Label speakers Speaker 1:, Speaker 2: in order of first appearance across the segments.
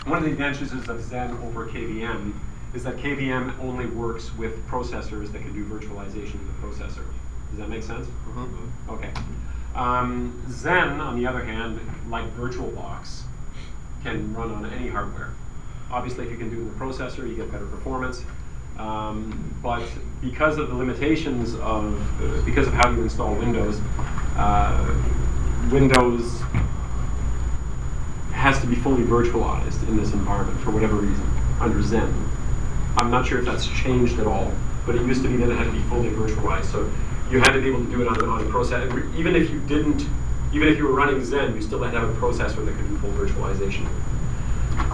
Speaker 1: one of the advantages of Zen over KVM is that KVM only works with processors that can do virtualization in the processor. Does that make sense?
Speaker 2: Mm-hmm.
Speaker 1: Okay. Zen, on the other hand, like VirtualBox, can run on any hardware. Obviously, if you can do it in the processor, you get better performance. But because of the limitations of, because of how you install Windows, Windows has to be fully virtualized in this environment for whatever reason, under Zen. I'm not sure if that's changed at all, but it used to be that it had to be fully virtualized. So you had to be able to do it on a processor. Even if you didn't, even if you were running Zen, you still had to have a processor that could do full virtualization.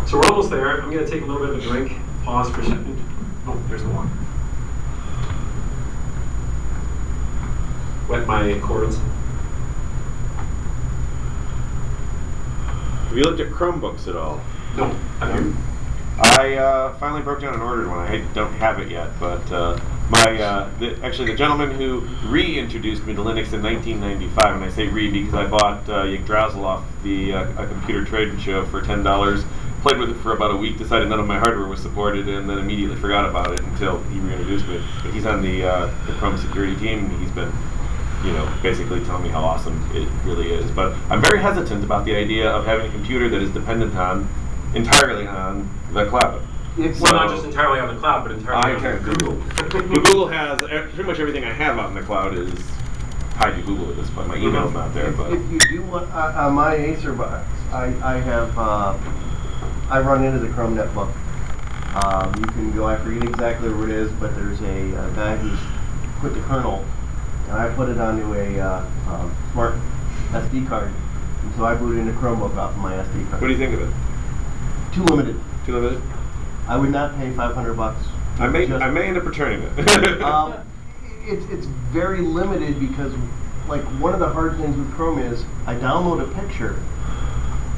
Speaker 1: So we're almost there. I'm going to take a little bit of a drink, pause for a second. Oh, there's the water. Wet my cords.
Speaker 2: Have you looked at Chromebooks at all?
Speaker 1: No, have you?
Speaker 2: I finally broke down and ordered one. I don't have it yet, but actually the gentleman who reintroduced me to Linux in 1995, and I say because I bought Yggdrasil off the a computer trade show for $10, played with it for about a week, decided none of my hardware was supported, and then immediately forgot about it until he reintroduced me. But he's on the Chrome security team, and he's been, basically telling me how awesome it really is. But I'm very hesitant about the idea of having a computer that is dependent entirely on the cloud.
Speaker 1: Well, not just entirely on the cloud, but entirely on Google.
Speaker 2: Google has pretty much everything I have out in the cloud is tied to Google at this point. My email's not there, but
Speaker 3: if you do want, on my Acer box, I run into the Chrome netbook. You can go, I forget exactly where it is, but there's a guy who's put the kernel, and I put it onto a smart SD card. And so I boot into Chromebook off of my SD card.
Speaker 2: What do you think of it?
Speaker 3: Too limited.
Speaker 2: Too limited?
Speaker 3: I would not pay $500.
Speaker 2: I may end up returning it.
Speaker 3: It's very limited because, like, one of the hard things with Chrome is I download a picture.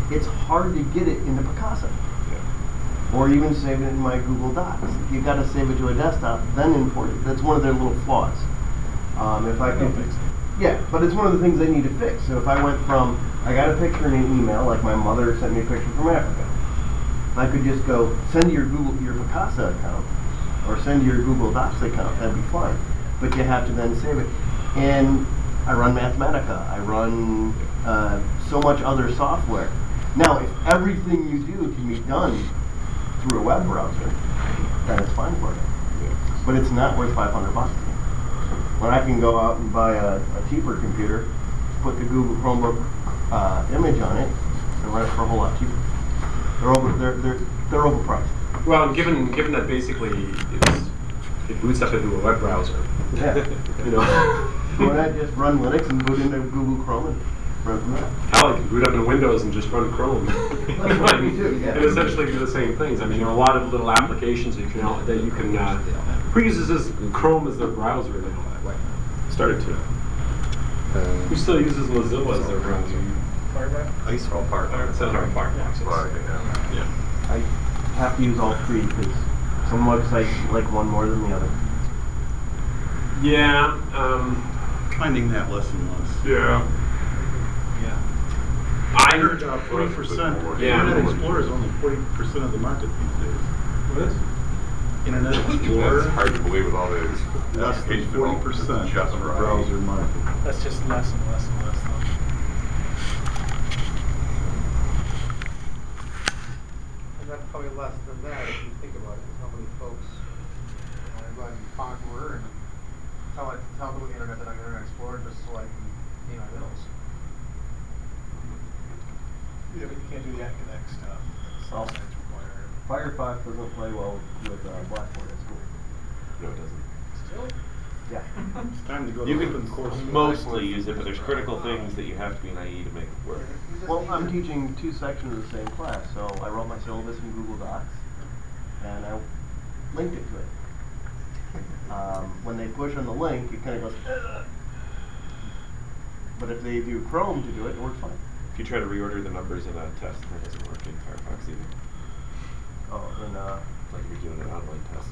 Speaker 3: It's hard to get it into Picasa.
Speaker 2: Yeah.
Speaker 3: Or even save it in my Google Docs. You got to save it to a desktop, then import it. That's one of their little flaws. If I could fix it. Yeah, but it's one of the things they need to fix. So if I went from, I got a picture in an email, like my mother sent me a picture from Africa. I could just go send your Picasa account or send your Google Docs account. That'd be fine. But you have to then save it. And I run Mathematica. I run so much other software. Now, if everything you do can be done through a web browser, then it's fine for you.
Speaker 2: Yeah.
Speaker 3: But it's not worth $500. When I can go out and buy a cheaper computer, put the Google Chromebook image on it, and run it for a whole lot cheaper. They're overpriced.
Speaker 1: Well, and given that basically it boots up into a web browser.
Speaker 3: Yeah. Why not just run Linux and boot into Google Chrome and run from there?
Speaker 1: Hell, you can boot up into Windows and just run Chrome.
Speaker 3: Me too, yeah.
Speaker 1: And essentially do the same things. I mean, there are a lot of little applications that you can who uses Chrome as their browser now?
Speaker 2: Started to.
Speaker 1: Who still uses Mozilla as their browser?
Speaker 4: Firefox.
Speaker 1: It's our Firefox.
Speaker 2: Yeah.
Speaker 3: I have to use all three because some websites like one more than the other.
Speaker 1: Yeah.
Speaker 4: Finding that less and less.
Speaker 1: Yeah.
Speaker 4: I heard 40%.
Speaker 1: Yeah.
Speaker 4: Internet Explorer is only 40% of the market these days.
Speaker 1: What is?
Speaker 4: Internet Explorer.
Speaker 5: It's hard to believe with all those.
Speaker 4: Less than 40% of the browser market.
Speaker 6: That's just less and less and less, though.
Speaker 7: And that's probably less than that if you think about it, because how many folks go ahead and conquer and tell them the internet that I'm Internet Explorer just so I can pay my bills.
Speaker 6: Yeah, but you can't do the Actinex stuff.
Speaker 3: Oh.
Speaker 6: That's required.
Speaker 3: Firefox doesn't play well with Blackboard at school.
Speaker 2: No, it doesn't.
Speaker 6: Still?
Speaker 3: Yeah.
Speaker 4: It's time to go to
Speaker 2: You
Speaker 4: open
Speaker 2: can
Speaker 4: course.
Speaker 2: mostly use it, but there's critical things that you have to be an IE to make it work.
Speaker 3: Well, I'm teaching 2 sections of the same class, so I wrote my syllabus in Google Docs, and I linked it to it. When they push on the link, it kind of goes, ugh. But if they do Chrome to do it, it works fine.
Speaker 2: If you try to reorder the numbers in a test, that doesn't work in Firefox either.
Speaker 3: Oh, and
Speaker 2: Like if you're doing an online test.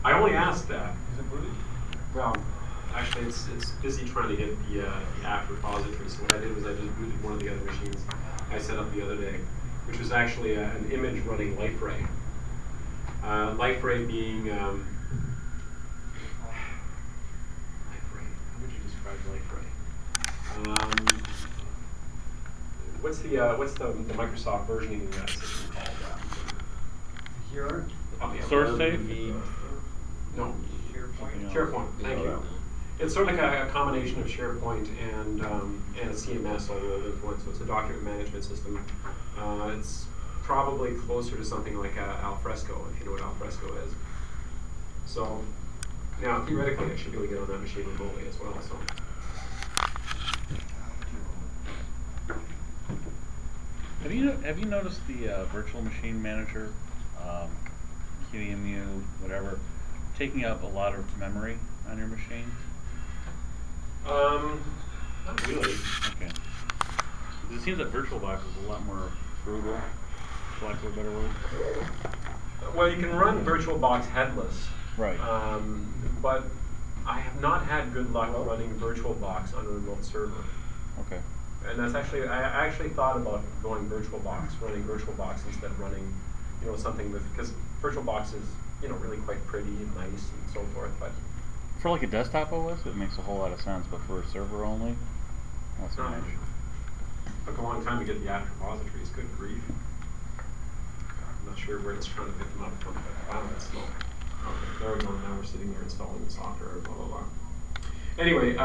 Speaker 1: I only asked that.
Speaker 6: Is it booted?
Speaker 1: Well, Actually, it's busy trying to get the app repository. So what I did was I just booted one of the other machines I set up the other day, which was actually an image running LifeRay. LifeRay being LifeRay. How would you describe LifeRay? What's the Microsoft versioning system called?
Speaker 6: Here.
Speaker 5: Source safe?
Speaker 1: No.
Speaker 6: SharePoint.
Speaker 1: SharePoint. Thank you. It's sort of like a combination of SharePoint and a CMS all rolled into one. So it's a document management system. It's probably closer to something like Alfresco, if you know what Alfresco is. So now theoretically, I should be able to get on that machine remotely as well. So.
Speaker 5: Have you noticed the virtual machine manager, QEMU, whatever, taking up a lot of memory on your machine?
Speaker 1: Not really.
Speaker 5: Okay. It seems that VirtualBox is a lot more frugal, for lack of a better word.
Speaker 1: Well, you can run VirtualBox headless.
Speaker 5: Right.
Speaker 1: But I have not had good luck running VirtualBox on a remote server.
Speaker 5: Okay.
Speaker 1: And that's actually, I actually thought about going running VirtualBox instead of running, something with, because VirtualBox is, really quite pretty and nice and so forth, but.
Speaker 5: For like a desktop OS, it makes a whole lot of sense, but for a server only, not so much.
Speaker 1: Took a long time to get the app repositories, good grief. I'm not sure where it's trying to pick them up from, but wow, that's slow. Okay, there we go, now we're sitting there installing the software, blah, blah, blah. Anyway,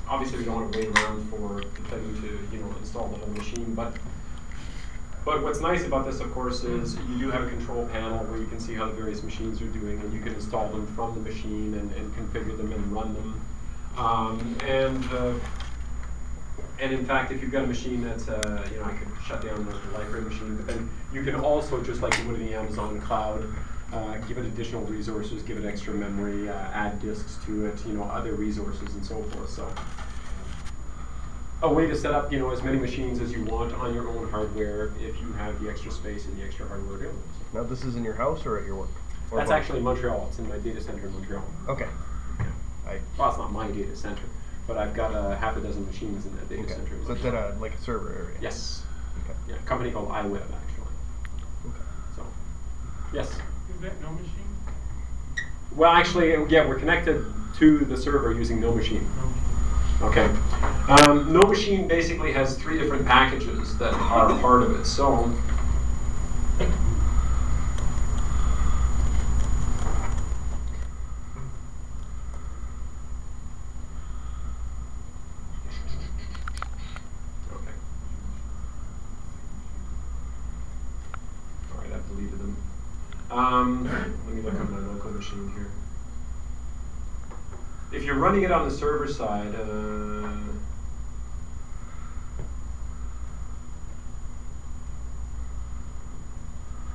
Speaker 1: obviously we don't want to wait around for the thing to, install the whole machine, but what's nice about this, of course, is you do have a control panel where you can see how the various machines are doing, and you can install them from the machine and configure them and run them. And in fact, if you've got a machine that's, I could shut down the library machine, but then you can also, just like you would in the Amazon cloud, give it additional resources, give it extra memory, add disks to it, other resources and so forth. So, a way to set up, as many machines as you want on your own hardware if you have the extra space and the extra hardware available.
Speaker 3: Now, this is in your house or at your work? Or
Speaker 1: That's
Speaker 3: both?
Speaker 1: actually in Montreal. It's in my data center in Montreal.
Speaker 3: Okay.
Speaker 1: Yeah. Well, it's not my data center, but I've got half a dozen machines in that data center.
Speaker 3: So it's at like a server area?
Speaker 1: Yes.
Speaker 3: Okay.
Speaker 1: Yeah, a company called iWeb, actually.
Speaker 3: Okay.
Speaker 1: So, yes.
Speaker 6: Is that no machine?
Speaker 1: Well, actually, yeah, we're connected to the server using No Machine. Okay. No Machine basically has 3 different packages that are part of it. So, deleted them. Let me look at my local machine here. If you're running it on the server side,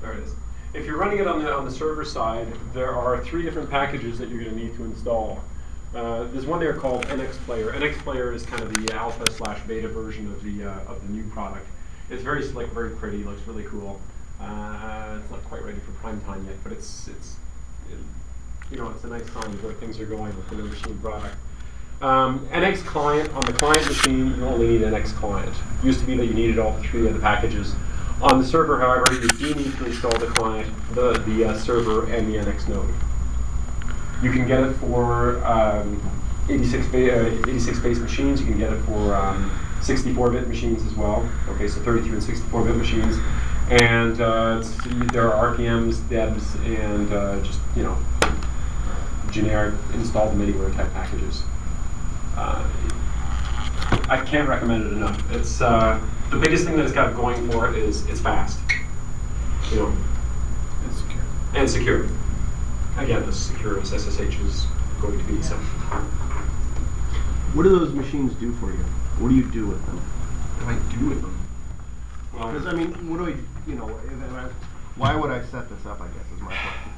Speaker 1: there it is. If you're running it on the server side, there are 3 different packages that you're going to need to install. There's one there called NX Player. NX Player is kind of the alpha/beta version of the new product. It's very slick, very pretty, looks really cool. It's not quite ready for prime time yet, but it's a nice sign of where things are going with the No Machine product. NX Client, on the client machine, you only need NX Client. It used to be that you needed all 3 of the packages. On the server, however, you do need to install the client, the server, and the NX node. You can get it for 86 base machines. You can get it for 64-bit machines as well. Okay, so 32 and 64-bit machines. And there are RPMs, DEBs, and just, generic install them anywhere type packages. I can't recommend it enough. It's the biggest thing that it's got going for it is it's fast. And secure. And secure. Again, as secure as SSH is going to be. So.
Speaker 3: What do those machines do for you? What do you do with them?
Speaker 1: What do I do with them? Well,
Speaker 3: because I mean, what do I, why would I set this up? I guess is my question.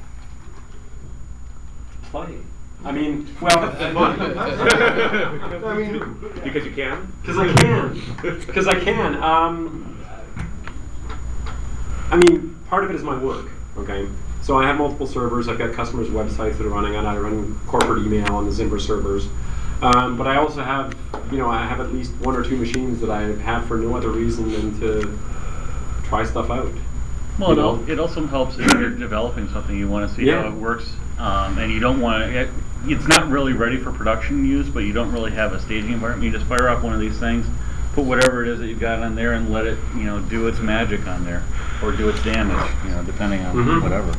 Speaker 1: Play. I mean, well,
Speaker 3: I mean,
Speaker 2: because you can.
Speaker 1: Because I can. Because I can. I mean, part of it is my work. Okay. So I have multiple servers. I've got customers' websites that are running on. I run corporate email on the Zimbra servers. But I also have, I have at least 1 or 2 machines that I have for no other reason than to try stuff out.
Speaker 5: Well, it also helps if you're developing something, you want to see how it works, and you don't want to, it's not really ready for production use, but you don't really have a staging environment. You just fire up one of these things, put whatever it is that you've got on there, and let it, do its magic on there, or do its damage, depending on whatever.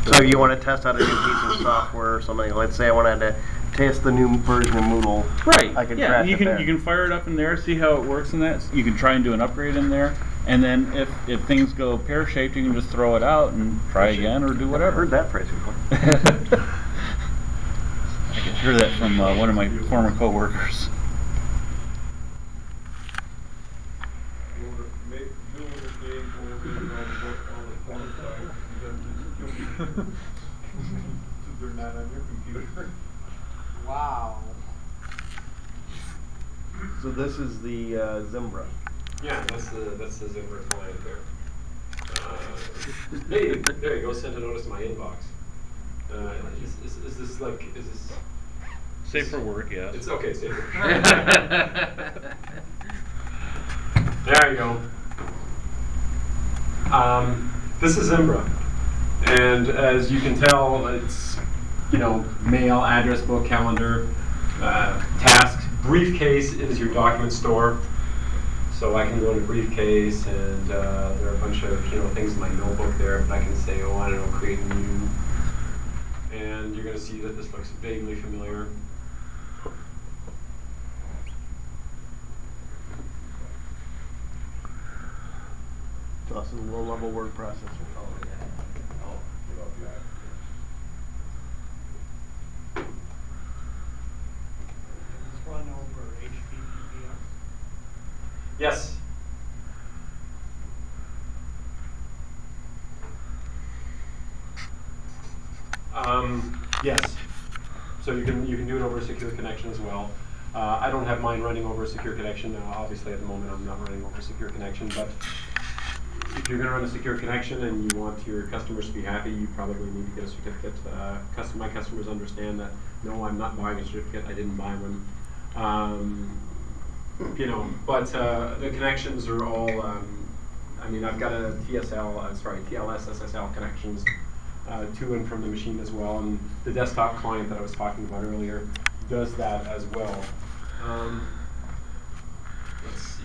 Speaker 3: So if you want to test out a new piece of software or something, let's say I wanted to test the new version of Moodle.
Speaker 5: Right.
Speaker 3: I could
Speaker 5: yeah.
Speaker 3: crash
Speaker 5: You
Speaker 3: it
Speaker 5: can
Speaker 3: there.
Speaker 5: you can fire it up in there, see how it works in that. You can try and do an upgrade in there, and then if things go pear shaped, you can just throw it out and try again or do whatever.
Speaker 3: I've heard that phrase before.
Speaker 5: I heard that from one of my former coworkers.
Speaker 4: They're not on your computer.
Speaker 7: Wow.
Speaker 3: So this is the Zimbra.
Speaker 1: Yeah, that's the Zimbra client there. Hey, there you go. Sent a notice to my inbox. Is this
Speaker 5: Safe for work, yes.
Speaker 1: It's okay. Safe. There you go. This is Zimbra, and as you can tell, it's mail, address book, calendar, tasks. Briefcase is your document store. So I can go into briefcase, and there are a bunch of things in my notebook there. But I can say, I don't know, create new, and you're going to see that this looks vaguely familiar.
Speaker 3: So this is a low-level word processor.
Speaker 6: Run over HTTPS.
Speaker 1: Yes. Yes. So you can do it over a secure connection as well. I don't have mine running over a secure connection. Obviously, at the moment, I'm not running over a secure connection. But if you're going to run a secure connection and you want your customers to be happy, you probably need to get a certificate. My customers understand that. No, I'm not buying a certificate. I didn't buy one. But the connections are all. I've got a TLS SSL connections to and from the machine as well, and the desktop client that I was talking about earlier does that as well. Let's see.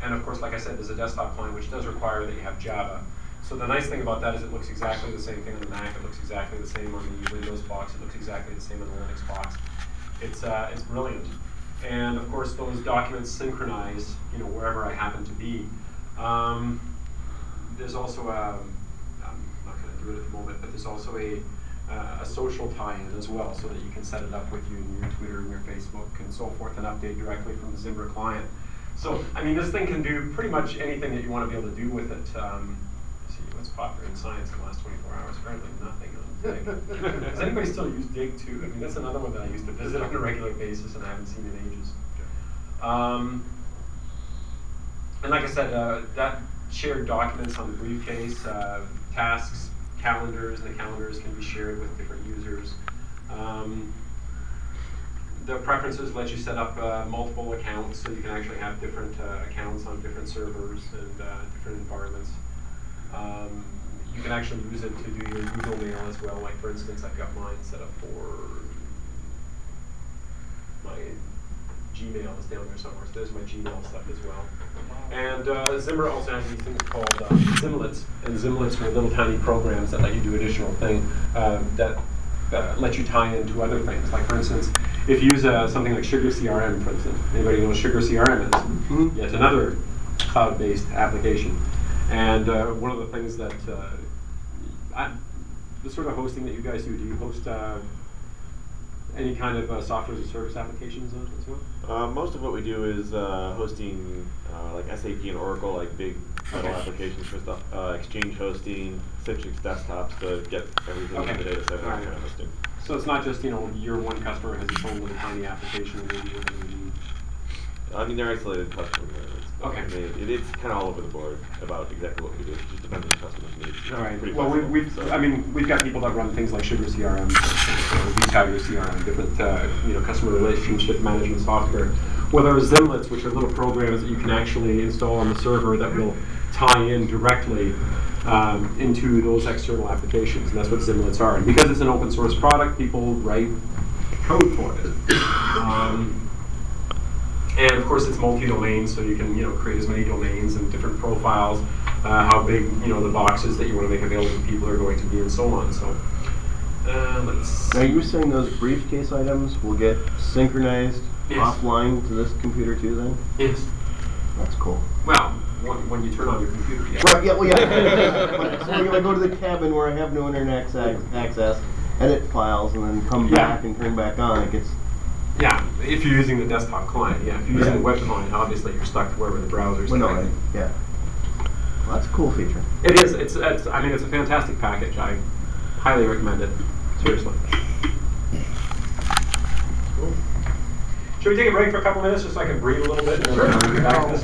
Speaker 1: And of course, like I said, there's a desktop client which does require that you have Java. So the nice thing about that is it looks exactly the same thing on the Mac. It looks exactly the same on the Windows box. It looks exactly the same on the Linux box. It's brilliant. And of course, those documents synchronize, wherever I happen to be. There's also I'm not going to do it at the moment, but there's also a social tie-in as well, so that you can set it up with you in your Twitter and your Facebook and so forth, and update directly from the Zimbra client. So, this thing can do pretty much anything that you want to be able to do with it. Let's see what's popular in science in the last 24 hours. Apparently nothing on Dig. Does anybody still use Dig too? That's another one that I used to visit on a regular basis and I haven't seen in ages. And like I said, that shared documents on the briefcase, tasks, calendars, and the calendars can be shared with different users. The preferences let you set up multiple accounts, so you can actually have different accounts on different servers and different environments. You can actually use it to do your Google Mail as well. Like for instance, I've got mine set up for my Gmail is down there somewhere, so there's my Gmail stuff as well. And Zimbra also has these things called Zimlets, and Zimlets are little tiny programs that let you do additional things that let you tie into other things. Like for instance, if you use something like Sugar CRM, for instance, anybody know what Sugar CRM is? Mm-hmm. Yet another cloud-based application. And one of the things that the sort of hosting that you guys do you host any kind of software as a service applications on it as well?
Speaker 2: Most of what we do is hosting like SAP and Oracle, like big metal applications for stuff. Exchange hosting, Citrix desktops to get everything in the data center kind of hosting.
Speaker 1: So it's not just, your one customer has its own little tiny application and maybe what you need.
Speaker 2: They're isolated customers.
Speaker 1: Okay.
Speaker 2: It's kind of all over the board about exactly what we do. It just depends on the customer's needs.
Speaker 1: All right.
Speaker 2: Pretty
Speaker 1: Well,
Speaker 2: flexible,
Speaker 1: we've
Speaker 2: so.
Speaker 1: I mean, we've got people that run things like Sugar CRM, Retailer CRM, different customer relationship management software. Well, there are Zimlets, which are little programs that you can actually install on the server that will tie in directly into those external applications, and that's what Zimlets are. And because it's an open source product, people write code for it. And of course, it's multi-domain, so you can create as many domains and different profiles, how big the boxes that you want to make available to people are going to be, and so on. So let's.
Speaker 3: Now, you were saying those briefcase items will get synchronized offline to this computer too, then?
Speaker 1: Yes.
Speaker 3: That's cool.
Speaker 1: Well, when you turn on your computer, yeah.
Speaker 3: Right, yeah, well, yeah. So if I go to the cabin where I have no internet access, edit files, and then come back and turn back on, it gets...
Speaker 1: Yeah, if you're using the desktop client, yeah. If you're using the web client, obviously you're stuck to wherever the browser's connected.
Speaker 3: Yeah. Well, that's a cool feature.
Speaker 1: It is. I mean, it's a fantastic package. I highly recommend it. Seriously. Cool. Should we take a break for a couple minutes just so I can breathe a little bit and then get back to this?